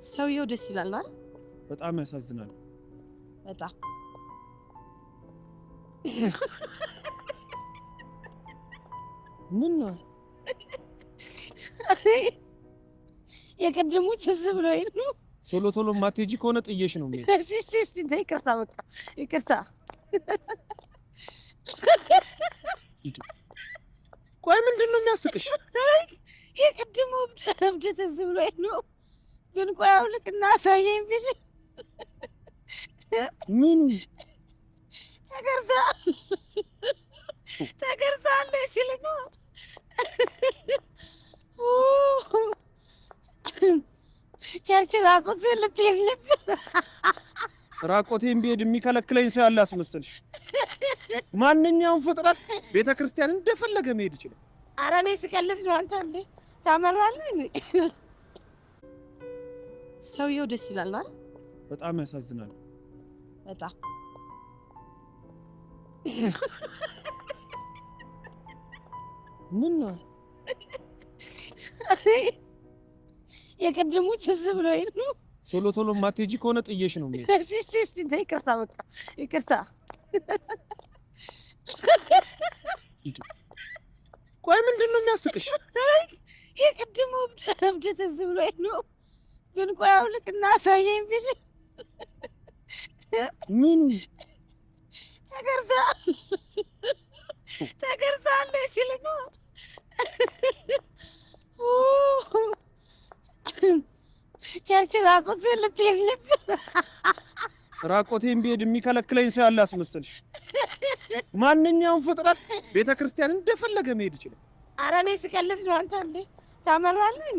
ሰውየው ደስ ይላል አይደል? በጣም ያሳዝናል። በጣም ምን ነው የቀደሙ ትዝ ብሎኝ ነው። ቶሎ ቶሎ ማትሄጂ ከሆነ ጥዬሽ ነው የሚሄድ። እሺ ይቅርታ፣ በቃ ይቅርታ። ቆይ ምንድን ነው የሚያስቅሽ? የቀደሙ እብድ ትዝ ብሎኝ ነው። ግን ቆይ አውልቅና አሳየኝ ቢል ምን ተገርዛለች ሲል ነው። ቸርች ራቁት ልትሄድ ነበር። ራቆቴን ብሄድ የሚከለክለኝ ሰው ያለ አስመሰልሽ? ማንኛውም ፍጥረት ቤተ ክርስቲያን እንደፈለገ መሄድ ይችላል። ኧረ እኔ ስቀልድ ነው። አንተ እንዴ ታመራለህ? ሰውየው ደስ ይላል አይደል? በጣም ያሳዝናል። በጣም ምን ነው የቀደሙ ትዝ ብሎኝ ነው። ቶሎ ቶሎ ማትሄጂ ከሆነ ጥዬሽ ነው የሚሄድ። እሺ ይቅርታ፣ በቃ ይቅርታ። ቆይ ምንድን ነው የሚያስቅሽ? የቀደሙ እብድ ትዝ ብሎኝ ነው። ግን ቆይ አውልቅና አሳየኝ ቢል ምን ተገርዛለች ሲል ነው። ቸርች ራቁት ልትሄድ ነበር። ራቆቴን ብሄድ የሚከለክለኝ ሰው ያለ አስመሰልሽ? ማንኛውም ፍጥረት ቤተ ክርስቲያን እንደፈለገ መሄድ ይችላል። ኧረ እኔ ስቀልድ ነው። አንተ እንዴ ታመራለህ?